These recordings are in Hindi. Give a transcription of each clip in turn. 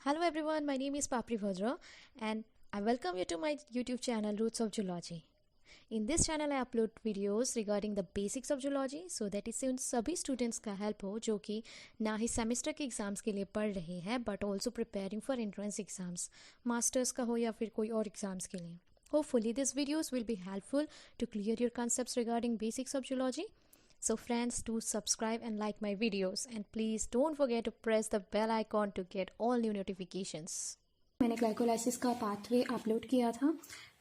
Hello everyone, my name is Papri Bhadra and I welcome you to my YouTube channel Roots of Zoology. In this channel I upload videos regarding the basics of zoology so that इससे उन सभी students का help हो जो कि ना ही semester के exams के लिए पढ़ रहे हैं but also preparing for entrance exams, masters का हो या फिर कोई और exams के लिए. Hopefully these videos will be helpful to clear your concepts regarding basics of zoology. So friends, do subscribe and like my videos and please don't forget to press the bell icon to get all new notifications. मैंने ग्लाइकोलाइसिस का पाथवे अपलोड किया था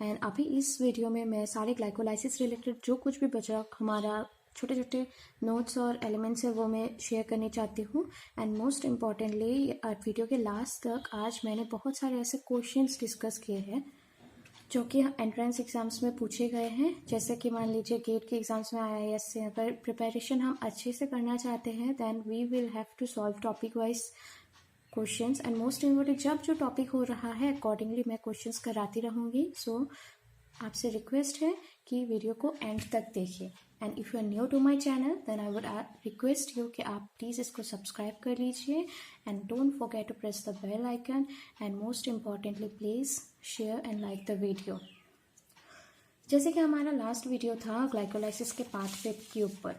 एंड अभी इस वीडियो में मैं सारे ग्लाइकोलाइसिस रिलेटेड जो कुछ भी बचा हमारा छोटे छोटे नोट्स और एलिमेंट्स है वो मैं शेयर करना चाहती हूँ. एंड मोस्ट इम्पॉर्टेंटली वीडियो के लास्ट तक आज मैंने बहुत सारे ऐसे क्वेश्चंस डिस्कस किए हैं जो कि एंट्रेंस एग्ज़ाम्स में पूछे गए हैं. जैसे कि मान लीजिए गेट के एग्ज़ाम्स में IAS से अगर प्रिपरेशन हम अच्छे से करना चाहते हैं then we will have to solve topic wise questions. And most important जब जो टॉपिक हो रहा है अकॉर्डिंगली मैं क्वेश्चंस कराती रहूँगी. सो आपसे रिक्वेस्ट है कि वीडियो को एंड तक देखिए. And if you are new to my channel then I would request you कि आप प्लीज़ इसको सब्सक्राइब कर लीजिए and don't forget to press the bell icon and most importantly please share and like the video. जैसे कि हमारा लास्ट वीडियो था ग्लाइकोलाइसिस के पाथवे के ऊपर,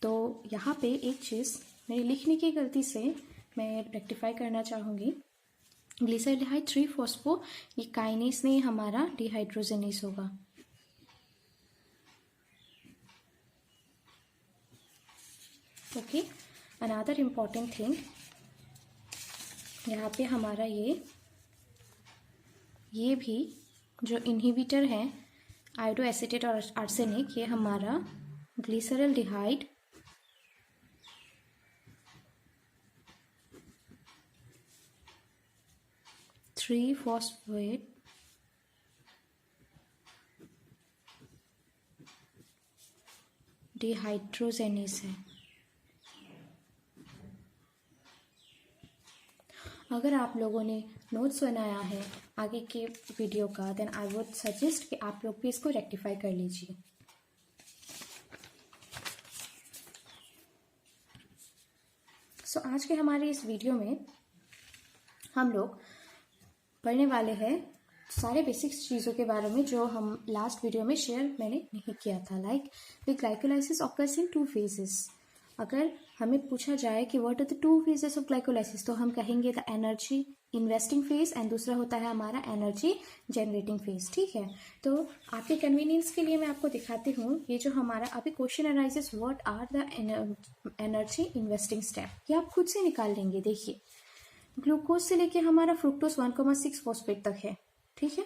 तो यहाँ पे एक चीज़ मेरी लिखने की गलती से मैं रेक्टिफाई करना चाहूँगी. ग्लिसरॉल्डिहाइड 3-फॉस्फो ये काइनेस नहीं हमारा डिहाइड्रोजनेस होगा. ओके, अनदर इम्पॉर्टेंट थिंग यहाँ पे हमारा ये भी जो इनहिबिटर है आयोडोएसिटेट और आर्सेनिक ये हमारा ग्लिसरॉल्डिहाइड फॉस्फेट डिहाइड्रोजेनेस है. अगर आप लोगों ने नोट्स बनाया है आगे के वीडियो का देन आई वुड सजेस्ट कि आप लोग भी इसको रेक्टिफाई कर लीजिए. सो आज के हमारे इस वीडियो में हम लोग पढ़ने वाले हैं सारे बेसिक्स चीज़ों के बारे में जो हम लास्ट वीडियो में शेयर मैंने नहीं किया था. Like the glycolysis occurs in 2 phases. अगर हमें पूछा जाए कि what are the 2 phases of glycolysis तो हम कहेंगे the energy investing phase and दूसरा होता है हमारा एनर्जी जनरेटिंग फेज. ठीक है, तो आपके कन्वीनियंस के लिए मैं आपको दिखाती हूँ. ये जो हमारा अभी question arises what are the energy investing step, ये आप खुद से निकाल लेंगे. देखिए ग्लूकोज से लेके हमारा फ्रुक्टोज 1,6 फॉस्फेट तक है. ठीक है,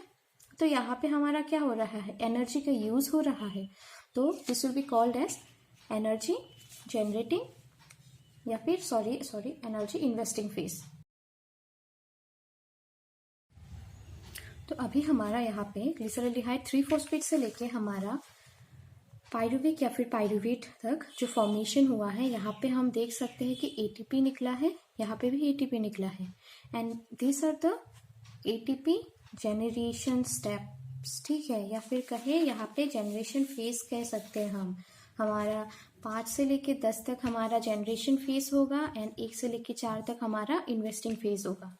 तो यहाँ पे हमारा क्या हो रहा है, एनर्जी का यूज हो रहा है. तो this will be called as energy generating या फिर सॉरी एनर्जी इन्वेस्टिंग फेज. तो अभी हमारा यहाँ पे ग्लिसरॉल्डिहाइड 3-फॉस्फेट से लेके हमारा पायरुविक या फिर पायरुवेट तक जो फॉर्मेशन हुआ है यहाँ पे हम देख सकते हैं कि ATP निकला है, यहाँ पे भी ATP निकला है. And this are the ATP generation steps. ठीक है, या फिर कहे यहाँ पे जनरेशन फेज कह सकते हैं हम. हमारा 5 से लेके 10 तक हमारा जनरेशन फेज होगा एंड 1 से लेके 4 तक हमारा इन्वेस्टिंग फेज होगा.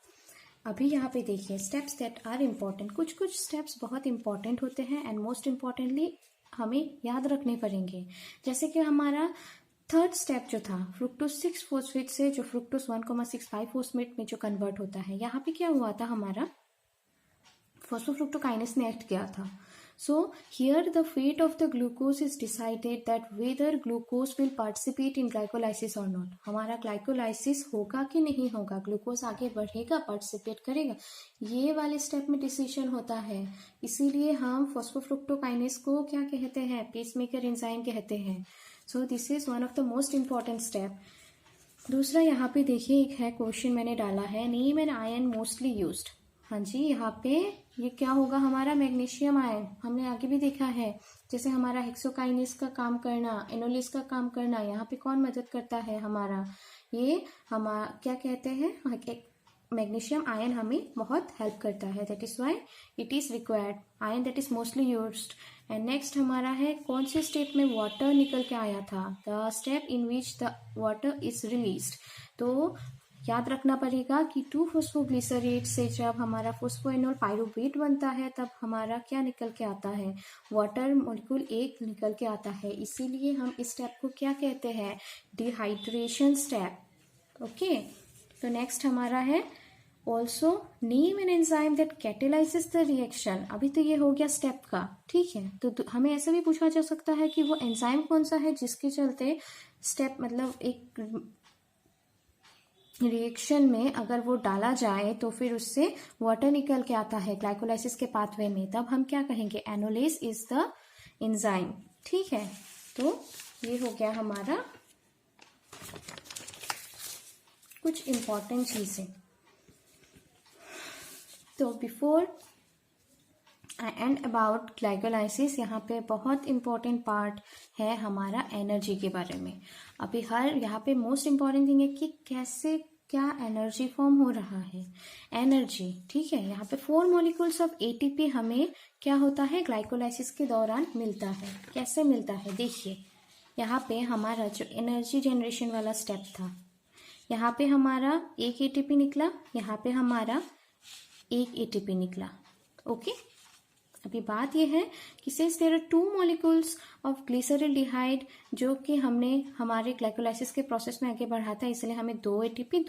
अभी यहाँ पे देखिए स्टेप्स दैट आर इम्पॉर्टेंट. कुछ स्टेप्स बहुत इंपॉर्टेंट होते हैं एंड मोस्ट इम्पॉर्टेंटली हमें याद रखने पड़ेंगे. जैसे कि हमारा 3rd स्टेप जो था फ्रुक्टोज 6 फॉस्फेट से जो फ्रुक्टोज 1,65 फॉस्फेट में जो कन्वर्ट होता है, यहाँ पे क्या हुआ था हमारा फॉस्फोफ्रुक्टोकाइनेस ने एक्ट किया था. So here the fate of the glucose is decided that whether glucose will participate in glycolysis or not. हमारा ग्लाइकोलाइसिस होगा कि नहीं होगा, ग्लूकोज आगे बढ़ेगा पार्टिसिपेट करेगा, ये वाले स्टेप में डिसीजन होता है. इसीलिए हम फॉस्फोफ्रुक्टोकाइनेस को क्या कहते हैं, पेसमेकर एंजाइम कहते हैं. So this is one of the most important step. दूसरा यहाँ पे देखिए एक है क्वेश्चन मैंने डाला है, name and ion mostly used. हाँ जी, यहाँ पे ये क्या होगा हमारा मैग्नीशियम आयन. हमने आगे भी देखा है जैसे हमारा हेक्सोकाइनेस का काम करना, एनोलिस का काम करना, यहाँ पे कौन मदद करता है हमारा, ये हमारा क्या कहते हैं मैग्नीशियम आयन हमें बहुत हेल्प करता है. That is why it is required ion that is mostly used. And next हमारा है कौन से स्टेप में वाटर निकल के आया था, the step in which the water is released. तो याद रखना पड़ेगा कि 2-फॉस्फोग्लिसरेट से जब हमारा फॉस्फोएनोल पाइरुवेट बनता है तब हमारा क्या निकल के आता है, वाटर मॉलिक्यूल एक निकल के आता है। इसीलिए हम इस स्टेप को क्या कहते हैं, डिहाइड्रेशन स्टेप। ओके, तो नेक्स्ट हमारा है also name an enzyme that catalyses the reaction. अभी तो ये हो गया स्टेप का, ठीक है। तो हमें ऐसा भी पूछा जा सकता है कि वो एंजाइम कौन सा है जिसके चलते स्टेप मतलब एक रिएक्शन में अगर वो डाला जाए तो फिर उससे वाटर निकल के आता है ग्लाइकोलाइसिस के पाथवे में, तब हम क्या कहेंगे, एनोलेस इज द एंजाइम। ठीक है, तो ये हो गया हमारा कुछ इंपॉर्टेंट चीजें। तो before I and about glycolysis, यहाँ पे बहुत इंपॉर्टेंट पार्ट है हमारा एनर्जी के बारे में। अभी यहाँ पे मोस्ट इंपॉर्टेंट थिंग है कि कैसे क्या एनर्जी फॉर्म हो रहा है, एनर्जी। ठीक है, यहाँ पे 4 मॉलिक्यूल्स ऑफ एटीपी हमें क्या होता है ग्लाइकोलाइसिस के दौरान मिलता है। कैसे मिलता है, देखिए यहाँ पे हमारा जो एनर्जी जनरेशन वाला स्टेप था, यहाँ पे हमारा एक एटीपी निकला, यहाँ पे हमारा एक एटीपी निकला। ओके, अभी बात यह है कि since there are 2 molecules of glyceraldehyde जो कि हमने हमारे ग्लाइकोलाइसिस के प्रोसेस में आगे बढ़ा था, इसलिए हमें 2 एटीपी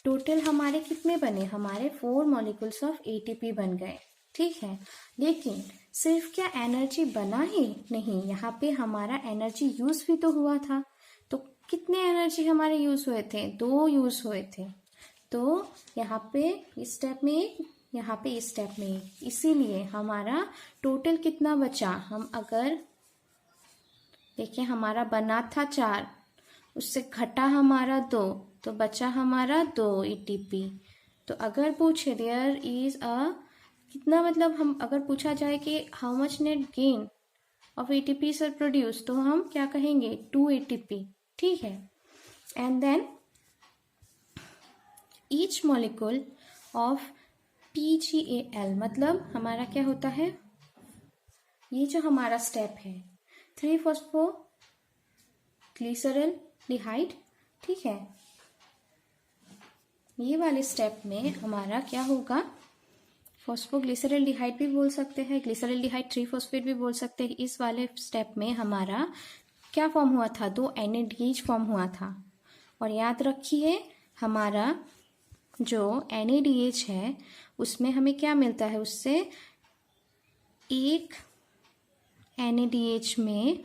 टोटल हमारे कितने बने, हमारे 4 मॉलिक्यूल्स ऑफ एटीपी बन गए। ठीक है, लेकिन सिर्फ क्या एनर्जी बना ही नहीं, यहाँ पे हमारा एनर्जी यूज भी तो हुआ था। तो कितने एनर्जी हमारे यूज हुए थे, 2 यूज हुए थे। तो यहाँ पे इस स्टेप में, यहाँ पे इस स्टेप में, इसीलिए हमारा टोटल कितना बचा, हम अगर देखिए हमारा बना था 4, उससे घटा हमारा 2, तो बचा हमारा 2 एटीपी। तो अगर पूछे देयर इज कितना, मतलब हम अगर पूछा जाए कि how much net gain of ATP are produce, तो हम क्या कहेंगे 2 एटीपी। ठीक है, and then each molecule of PgAl, मतलब हमारा क्या होता है, ये जो हमारा स्टेप है 3-फॉस्फोग्लिसरल्डिहाइड। ठीक है, ये वाले स्टेप में हमारा क्या होगा, फॉस्फोग्लिसरल्डिहाइड भी बोल सकते हैं, ग्लिसरल्डिहाइड 3-फॉस्फेट भी बोल सकते हैं। इस वाले स्टेप में हमारा क्या फॉर्म हुआ था, 2 NADH फॉर्म हुआ था। और याद रखिए हमारा जो NADH है उसमें हमें क्या मिलता है, उससे एक NADH में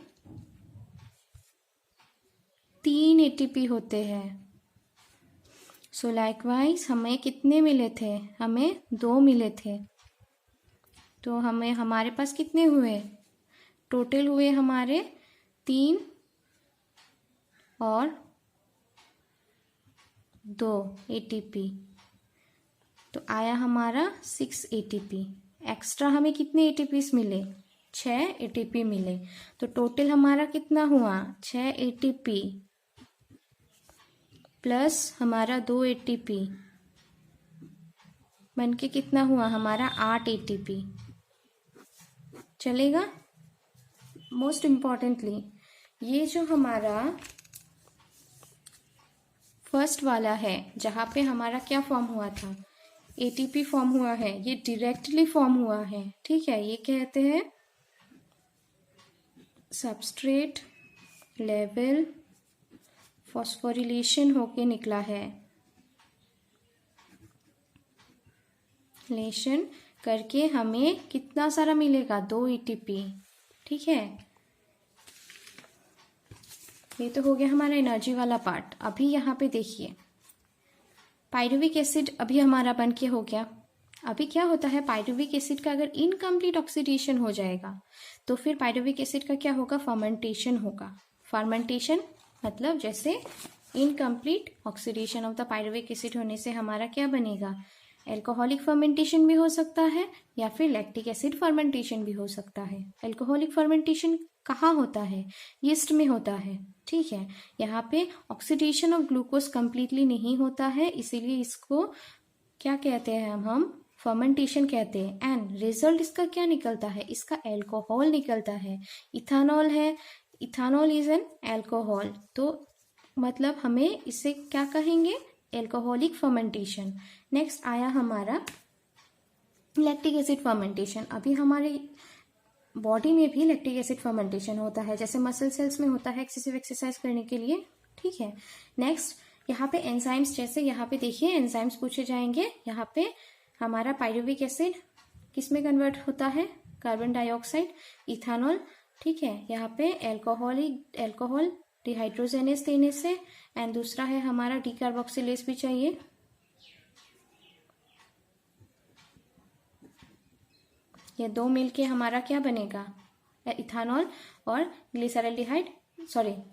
3 ATP होते हैं। सो लाइकवाइज हमें कितने मिले थे, हमें 2 मिले थे। तो हमें हमारे पास कितने हुए, टोटल हुए हमारे 3 और 2 ATP, तो आया हमारा 6 ATP। एक्स्ट्रा हमें कितने ATPs मिले, 6 ATP मिले। तो टोटल हमारा कितना हुआ, 6 ATP प्लस हमारा 2 ATP बनके कितना हुआ हमारा 8 ATP। चलेगा। मोस्ट इम्पॉर्टेंटली ये जो हमारा फर्स्ट वाला है जहाँ पे हमारा क्या फॉर्म हुआ था, एटीपी फॉर्म हुआ है, ये डायरेक्टली फॉर्म हुआ है। ठीक है, ये कहते हैं सबस्ट्रेट लेवल फॉस्फोरिलेशन होके निकला है, लेशन करके हमें कितना सारा मिलेगा, 2 एटीपी। ठीक है, ये तो हो गया हमारा एनर्जी वाला पार्ट। अभी यहाँ पे देखिए पाइरुविक एसिड अभी हमारा बन के हो गया। अभी क्या होता है, पाइरुविक एसिड का अगर इनकम्प्लीट ऑक्सीडेशन हो जाएगा तो फिर पाइरुविक एसिड का क्या होगा, फर्मेंटेशन होगा। फर्मेंटेशन मतलब जैसे incomplete oxidation of the pyruvic acid होने से हमारा क्या बनेगा, एल्कोहलिक फर्मेंटेशन भी हो सकता है या फिर लैक्टिक एसिड फर्मेंटेशन भी हो सकता है। एल्कोहलिक फर्मेंटेशन कहाँ होता है, यीस्ट में होता है। ठीक है, यहाँ पे ऑक्सीडेशन ऑफ ग्लूकोज कंप्लीटली नहीं होता है, इसीलिए इसको क्या कहते हैं, हम फर्मेंटेशन कहते हैं। एंड रिजल्ट इसका क्या निकलता है, इसका एल्कोहल निकलता है। इथानॉल है, इथानॉल इज एन एल्कोहल, तो मतलब हमें इसे क्या कहेंगे, एल्कोहलिक फर्मेंटेशन। नेक्स्ट आया हमारा लैक्टिक एसिड फर्मेंटेशन। अभी हमारे बॉडी में भी लैक्टिक एसिड फर्मेंटेशन होता है, जैसे मसल सेल्स में होता है एक्सेसिव एक्सरसाइज करने के लिए, ठीक है। नेक्स्ट यहाँ पे एंजाइम्स, जैसे यहाँ पे देखिए एंजाइम्स पूछे जाएंगे। यहाँ पे हमारा पायरुविक एसिड किस में कन्वर्ट होता है, कार्बन डाइऑक्साइड, इथानॉल, ठीक है। यहाँ पे एल्कोहल डिहाइड्रोजनेस देने से, एंड दूसरा है हमारा डीकार्बोक्सिलेज भी चाहिए। ये दो मिलके हमारा क्या बनेगा, इथानॉल और ग्लिसरल्डिहाइड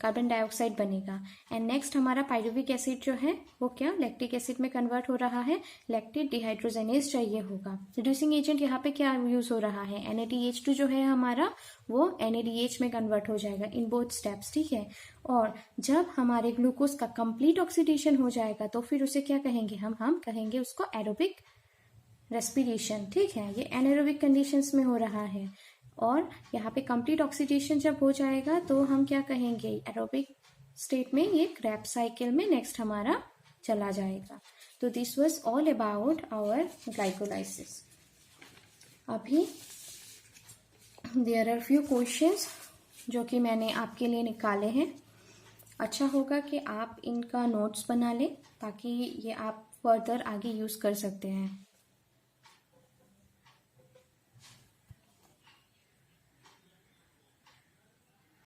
कार्बन डाइऑक्साइड बनेगा। एंड नेक्स्ट हमारा पायरुविक एसिड जो है वो क्या लैक्टिक एसिड में कन्वर्ट हो रहा है, लैक्टेट डिहाइड्रोजनेज चाहिए होगा। रिड्यूसिंग एजेंट यहाँ पे क्या यूज हो रहा है, NADH2 जो है हमारा वो NADH में कन्वर्ट हो जाएगा इन बोथ स्टेप्स, ठीक है। और जब हमारे ग्लूकोज का कंप्लीट ऑक्सीडेशन हो जाएगा तो फिर उसे क्या कहेंगे, हम कहेंगे उसको एरोबिक रेस्पिरेशन, ठीक है। ये एनारोबिक कंडीशंस में हो रहा है। और यहाँ पे कंप्लीट ऑक्सीडेशन जब हो जाएगा तो हम क्या कहेंगे, एरोबिक स्टेट में ये क्रैब साइकिल में नेक्स्ट हमारा चला जाएगा। तो this was all about our glycolysis. अभी देयर आर फ्यू क्वेश्चंस जो कि मैंने आपके लिए निकाले हैं। अच्छा होगा कि आप इनका नोट्स बना लें ताकि ये आप फर्दर आगे यूज कर सकते हैं।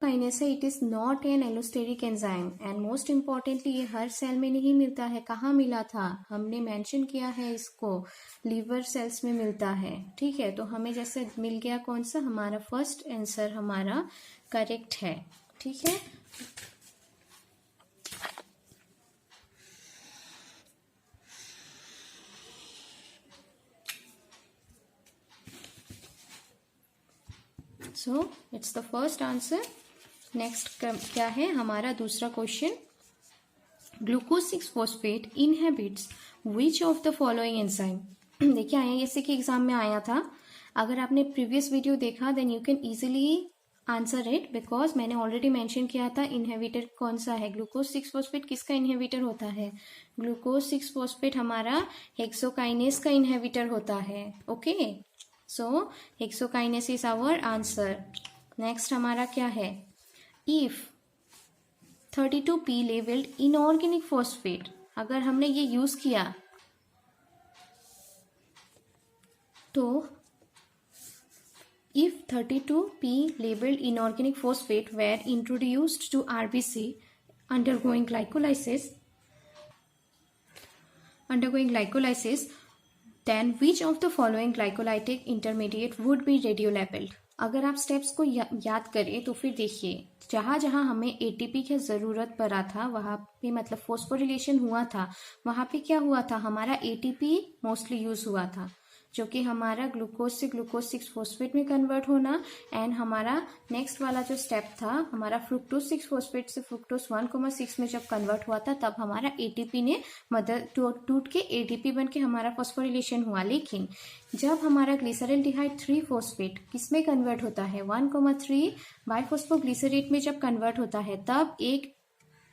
काइनेस है, it is not an allosteric enzyme and most importantly ये हर सेल में नहीं मिलता है। कहाँ मिला था, हमने मेंशन किया है इसको, लीवर सेल्स में मिलता है, ठीक है। तो हमें जैसे मिल गया कौन सा, हमारा फर्स्ट आंसर हमारा करेक्ट है, ठीक है। So it's the first answer. Next क्या है हमारा दूसरा क्वेश्चन, ग्लूकोज 6-फॉस्फेट inhibits which of the following enzyme. देखिए आया जैसे कि एग्जाम में आया था, अगर आपने प्रीवियस वीडियो देखा then you can easily answer it, because मैंने ऑलरेडी मेंशन किया था इनहेबिटर कौन सा है। ग्लूकोज 6-फॉस्फेट किसका इनहेबिटर होता है, ग्लूकोज 6-फॉस्फेट हमारा हेक्सोकाइनेस का इनहेबिटर होता है, okay. So hexokinase is our answer. Next हमारा क्या है, if 32P levelled inorganic phosphate, अगर हमने ये यूज किया तो if 32P labeled inorganic phosphate were introduced to RBC undergoing glycolysis, then which of the following glycolytic intermediate would be radiolabeled। अगर आप स्टेप्स को याद करें तो फिर देखिए जहाँ जहाँ हमें ATP की ज़रूरत पड़ा था वहाँ पे मतलब फॉस्फोरिलेशन हुआ था, वहाँ पे क्या हुआ था, हमारा ATP मोस्टली यूज हुआ था, जो कि हमारा ग्लूकोज से ग्लूकोज 6-फॉस्फेट में कन्वर्ट होना। एंड हमारा नेक्स्ट वाला जो स्टेप था हमारा फ्रुक्टोज 6-फॉस्फेट से फ्रुक्टोज 1,6 में जब कन्वर्ट हुआ था तब हमारा ATP ने मदर टूट के ADP बन के हमारा फॉस्फोरिलेशन हुआ। लेकिन जब हमारा ग्लिसरल्डिहाइड 3-फॉस्फेट किस में कन्वर्ट होता है, 1,3 बाइफॉस्फोग्लिसरेट में जब कन्वर्ट होता है तब एक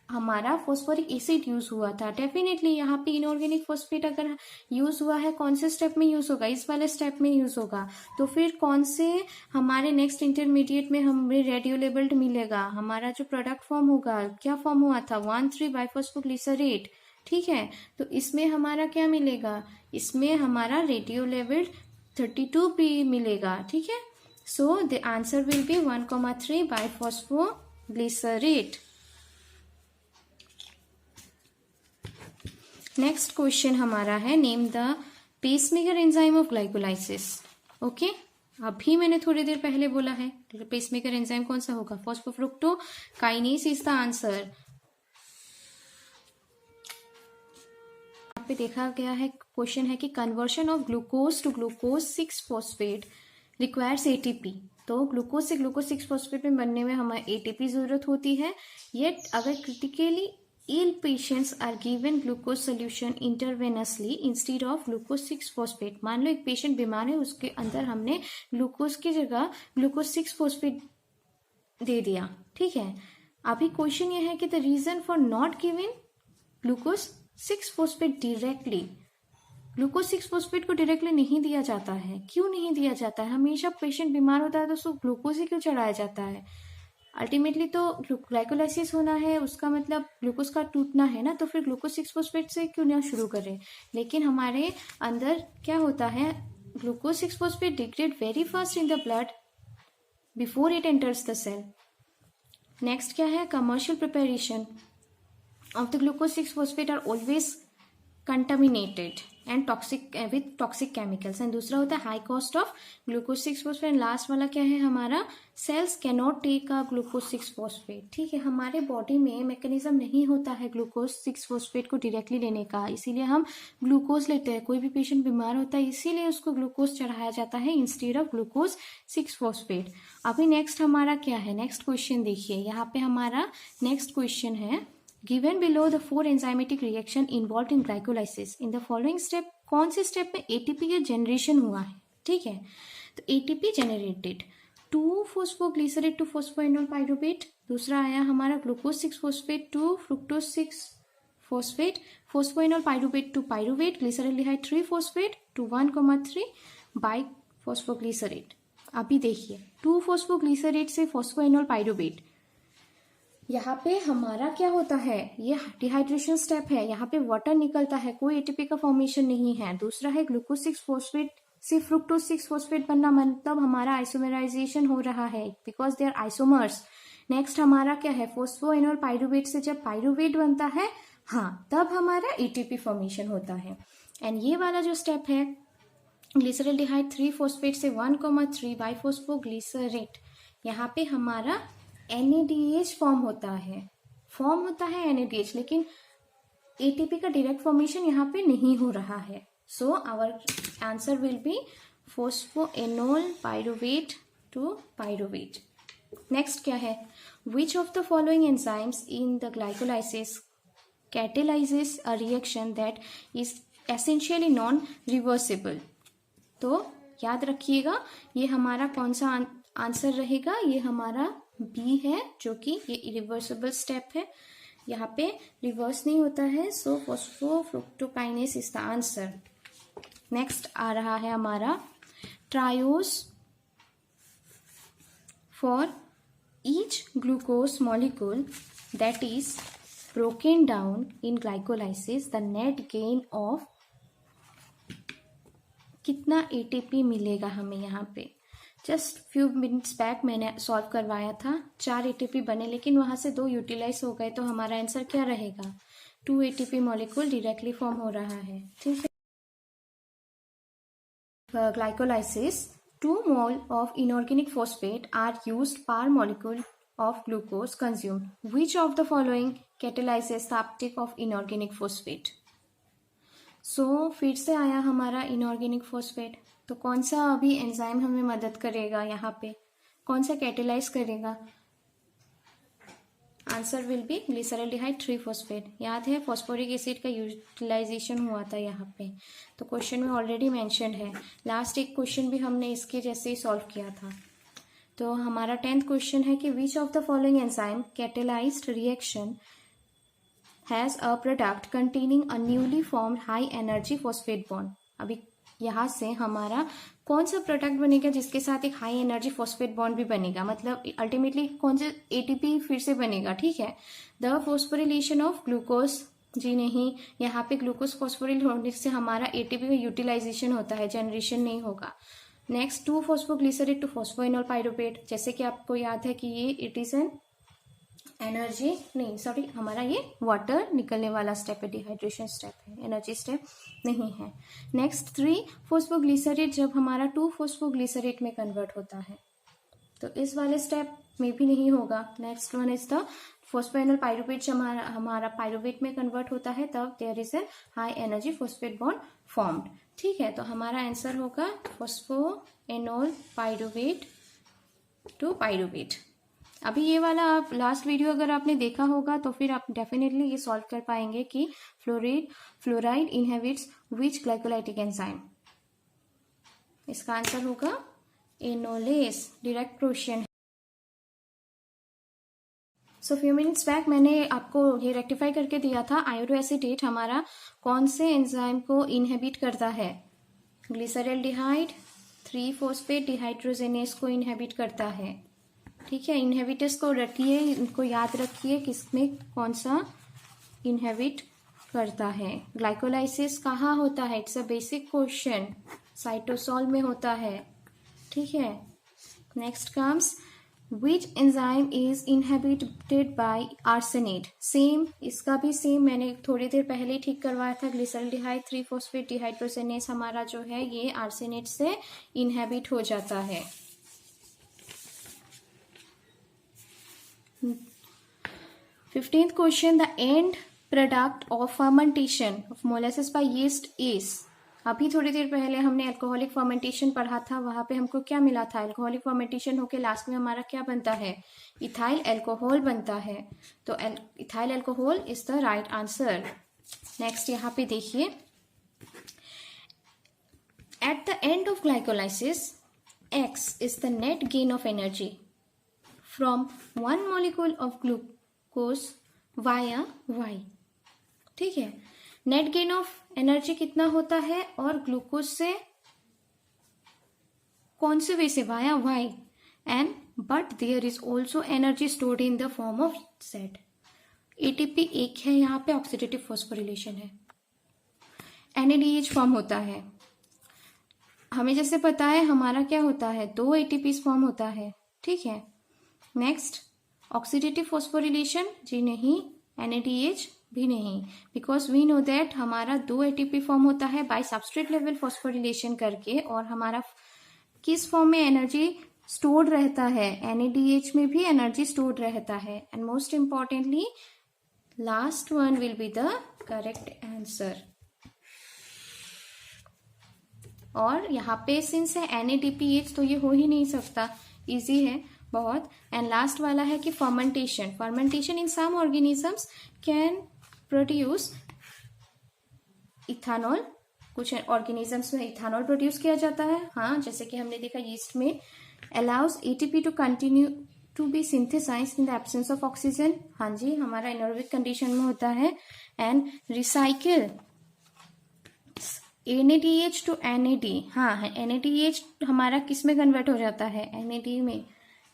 हमारा फॉस्फोरिक एसिड यूज हुआ था। डेफिनेटली यहाँ पे इनऑर्गेनिक फॉस्फेट अगर यूज हुआ है कौन से स्टेप में यूज होगा, इस वाले स्टेप में यूज होगा। तो फिर कौन से हमारे नेक्स्ट इंटरमीडिएट में हमें रेडियोलेबल्ड मिलेगा, हमारा जो प्रोडक्ट फॉर्म होगा क्या फॉर्म हुआ था, 1,3 बाइफॉस्फोग्लिसरेट, ठीक है। तो इसमें हमारा क्या मिलेगा, इसमें हमारा रेडियोलेबल्ड 32P मिलेगा, ठीक है। So the answer will be 1,3 bisphosphoglycerate. Next question हमारा है, name the pacemaker enzyme of glycolysis, okay. अभी मैंने थोड़ी देर पहले बोला है पेसमेकर एंजाइम कौन सा होगा, फॉस्फोफ्रुक्टोकाइनेस इज द आंसर। यहाँ पे देखा गया है क्वेश्चन है कि conversion of glucose to glucose 6-फॉस्फेट रिक्वायर्स ATP। तो ग्लूकोज से ग्लूकोज 6-फॉस्फेट में बनने में हमें ATP जरूरत होती है। येट अगर critically ill patients are given glucose solution intravenously instead of glucose 6-phosphate। मान लो एक पेशेंट बीमार है, उसके अंदर हमने ग्लूकोज की जगह ग्लूकोज 6-फॉस्फेट दे दिया, ठीक है। अभी क्वेश्चन ये है कि the reason for not giving glucose 6 phosphate directly, glucose 6 phosphate को डायरेक्टली नहीं दिया जाता है। क्यों नहीं दिया जाता है? हमेशा पेशेंट बीमार होता है तो उसको ग्लूकोज ही क्यों चढ़ाया जाता है? अल्टीमेटली तो ग्लाइकोलाइसिस होना है, उसका मतलब ग्लूकोज का टूटना है ना, तो फिर ग्लूकोज 6 फॉस्फेट से क्यों ना शुरू करें। लेकिन हमारे अंदर क्या होता है, glucose 6 phosphate degrade very fast in the blood before it enters the cell. Next क्या है, commercial preparation of the glucose 6 phosphate are always contaminated and toxic with toxic chemicals, and दूसरा होता है high cost of glucose 6 phosphate. Last वाला क्या है हमारा, cells cannot take a glucose 6 phosphate. ठीक है, हमारे बॉडी में मैकेनिज्म नहीं होता है ग्लूकोज 6 फॉस्फेट को डायरेक्टली लेने का, इसीलिए हम ग्लूकोज लेते हैं। कोई भी पेशेंट बीमार होता है इसीलिए उसको ग्लूकोज चढ़ाया जाता है इंस्टेड ऑफ ग्लूकोज 6 फॉस्फेट। अभी नेक्स्ट हमारा क्या है, नेक्स्ट क्वेश्चन देखिए, यहाँ पे हमारा नेक्स्ट क्वेश्चन है, given below the 4 enzymatic reaction involve in glycolysis in the following step, कौन से स्टेप में एटीपी का जनरेशन हुआ है। ठीक है, तो ATP generated 2 phosphoglycerate to phosphoenol pyruvate, दूसरा आया हमारा glucose 6 phosphate to fructose 6 phosphate, phosphoenolpyruvate to pyruvate, glyceraldehyde 3 phosphate to 1,3 bisphosphoglycerate. अभी देखिए 2 फॉस्फोग्लिसरेट से फॉस्फोइनोल पाइरुवेट, यहाँ पे हमारा क्या होता है, ये डिहाइड्रेशन स्टेप है, यहाँ पे वाटर निकलता है, कोई एटीपी का फॉर्मेशन नहीं है। दूसरा है ग्लूकोज 6 फॉस्फेट से फ्रुक्टोज 6 फॉस्फेट बनना, मतलब हमारा आइसोमराइजेशन हो रहा है because they are isomers. Next हमारा क्या है, फॉस्फोइनोल पाइरुवेट से जब पाइरुवेट बनता है, हाँ, तब हमारा एटीपी फॉर्मेशन होता है। एंड ये वाला जो स्टेप है, ग्लिसरॉल्डिहाइड 3 फॉस्फेट से 1,3 बाइफॉस्फोग्लिसरेट, यहाँ पे हमारा NADH फॉर्म होता है NADH, लेकिन एटीपी का डायरेक्ट फॉर्मेशन यहाँ पे नहीं हो रहा है। So our answer will be phosphoenol pyruvate to pyruvate. Next क्या है, which of the following enzymes in the glycolysis catalyses a reaction that is essentially non reversible. तो याद रखिएगा ये हमारा कौन सा आंसर रहेगा, ये हमारा बी है, जो कि ये इरिवर्सिबल स्टेप है, यहाँ पे रिवर्स नहीं होता है। सो phosphofructokinase is the answer. Next आ रहा है हमारा triose for each glucose molecule that is broken down in glycolysis the net gain of, कितना एटीपी मिलेगा हमें। यहाँ पे जस्ट फ्यू मिनट्स बैक मैंने सॉल्व करवाया था, 4 एटीपी बने, लेकिन वहाँ से 2 यूटिलाइज हो गए, तो हमारा आंसर क्या रहेगा, 2 एटीपी मॉलिक्यूल डायरेक्टली फॉर्म हो रहा है। ठीक है, glycolysis 2 mole of inorganic phosphate are used per molecule of glucose consumed, which of the following catalyses the uptake of inorganic phosphate. So फिर से आया हमारा इनऑर्गेनिक फॉस्फेट, तो कौन सा अभी एंजाइम हमें मदद करेगा, यहाँ पे कौन सा कैटेलाइज करेगा, answer will B glyceraldehyde 3 phosphate. याद है फॉस्फोरिक एसिड का यूटिलाइजेशन हुआ था यहाँ पे, तो क्वेश्चन में ऑलरेडी मेंशन्ड है। लास्ट एक क्वेश्चन भी हमने इसके जैसे ही सॉल्व किया था। तो हमारा 10th क्वेश्चन है कि विच of the following enzyme catalysed reaction has a product containing a newly formed high energy phosphate bond. अभी यहाँ से हमारा कौन सा प्रोडक्ट बनेगा जिसके साथ एक हाई एनर्जी फॉस्फेट बॉन्ड भी बनेगा, मतलब अल्टीमेटली कौन से एटीपी फिर से बनेगा। ठीक है, द फॉस्फोरिलेशन ऑफ ग्लूकोज, जी नहीं, यहाँ पे ग्लूकोज फॉस्फोरिल होने से हमारा एटीपी का यूटिलाइजेशन होता है, जनरेशन नहीं होगा। Next 2 phosphoglycerate to phosphoenol pyruvate, जैसे कि आपको याद है कि ये इट इज एन एनर्जी नहीं, सॉरी, हमारा ये वाटर निकलने वाला स्टेप है, डिहाइड्रेशन स्टेप है, एनर्जी स्टेप नहीं है। नेक्स्ट 3 फॉस्फोग्लिसरेट जब हमारा 2 फॉस्फोग्लिसरेट में कन्वर्ट होता है, तो इस वाले स्टेप में भी नहीं होगा। Next one is the phosphoenol pyruvate, जब हमारा पाइरुवेट में कन्वर्ट होता है तब there is a high energy phosphate bond formed. ठीक है, तो हमारा आंसर होगा फॉस्फोएनोल पाइरुवेट टू पाइरुवेट। अभी ये वाला आप लास्ट वीडियो अगर आपने देखा होगा तो फिर आप डेफिनेटली ये सॉल्व कर पाएंगे कि fluoride inhibits which glycolytic enzyme. इसका आंसर होगा enolase, direct question. So few minutes back मैंने आपको ये रेक्टिफाई करके दिया था आयोडोएसीटेट हमारा कौन से एंजाइम को इनहेबिट करता है, ग्लिसरल्डिहाइड 3-फॉस्फेट डिहाइड्रोजिनेस को इनहेबिट करता है। ठीक है, इनहेबिटर्स को रखिए, इनको याद रखिए किसमें कौन सा इनहेबिट करता है। ग्लाइकोलाइसिस कहाँ होता है, it's a basic question, cytosol में होता है। ठीक है, next comes which enzyme is inhabited bye arsenate. Same, इसका भी सेम मैंने थोड़ी देर पहले ठीक करवाया था। ग्लिसरल्डिहाइड 3-फॉस्फेट डिहाइड्रोजिनेस हमारा जो है ये आर्सेनेट से इनहेबिट हो जाता है। 15th question, the end product of fermentation of molasses by yeast is. अभी थोड़ी देर पहले हमने अल्कोहलिक फर्मेंटेशन पढ़ा था, वहां पे हमको क्या मिला था, अल्कोहलिक फर्मेंटेशन होके लास्ट में हमारा क्या बनता है, इथाइल अल्कोहल बनता है। तो ethyl alcohol is the right answer. Next यहाँ पे देखिए, at the end of glycolysis X is the net gain of energy from one molecule of glucose via Y. ठीक है, नेट गेन ऑफ एनर्जी कितना होता है, और ग्लूकोज से कौन से वे से, via Y, and but there is also energy stored in the form of Z. ATP एक है, यहाँ पे ऑक्सीडेटिव फॉस्फोरिलेशन है, NADH फॉर्म होता है। हमें जैसे पता है हमारा क्या होता है, 2 ATP फॉर्म होता है। ठीक है, नेक्स्ट ऑक्सीडेटिव फॉस्फोरिलेशन जी नहीं, NADH भी नहीं, बिकॉज वी नो दैट हमारा 2 ATP फॉर्म होता है बाय सबस्ट्रेट लेवल फॉस्फोरिलेशन करके, और हमारा किस फॉर्म में एनर्जी स्टोर्ड रहता है, NADH में भी एनर्जी स्टोर्ड रहता है। And most importantly last one will be the correct answer. और यहाँ पे सिंस है NADPH तो ये हो ही नहीं सकता, इजी है बहुत। एंड लास्ट वाला है कि fermentation in some organisms can produce ethanol. कुछ ऑर्गेनिजम्स में इथानॉल प्रोड्यूस किया जाता है, हाँ, जैसे कि हमने देखा यीस्ट में। Allows ATP to continue to be synthesized in the absence of oxygen, हाँ जी, हमारा एनारोबिक कंडीशन में होता है। And recycle NADH to NAD, हाँ है, NADH हमारा किस में कन्वर्ट हो जाता है, NAD में।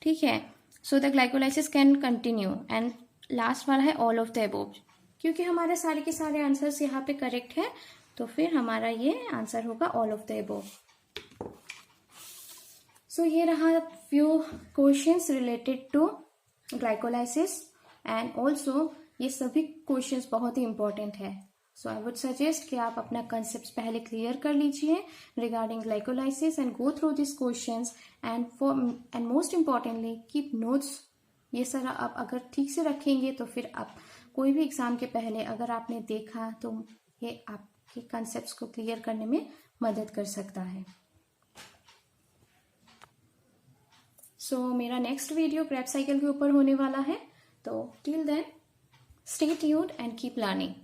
ठीक है, so the glycolysis can continue. And last वाला है ऑल ऑफ द अबोव, क्योंकि हमारे सारे के सारे आंसर्स यहाँ पे करेक्ट है, तो फिर हमारा ये आंसर होगा all of the above. So ये रहा few questions related to glycolysis, and also ये सभी क्वेश्चंस बहुत ही इंपॉर्टेंट है। सो आई वुड सजेस्ट कि आप अपना कंसेप्ट पहले क्लियर कर लीजिए regarding glycolysis and go through this questions, and most importantly keep notes. ये सारा आप अगर ठीक से रखेंगे तो फिर आप कोई भी एग्जाम के पहले अगर आपने देखा तो ये आपके कंसेप्ट्स को क्लियर करने में मदद कर सकता है। सो मेरा नेक्स्ट वीडियो क्रेब्स साइकिल के ऊपर होने वाला है, तो till then stay tuned and keep learning.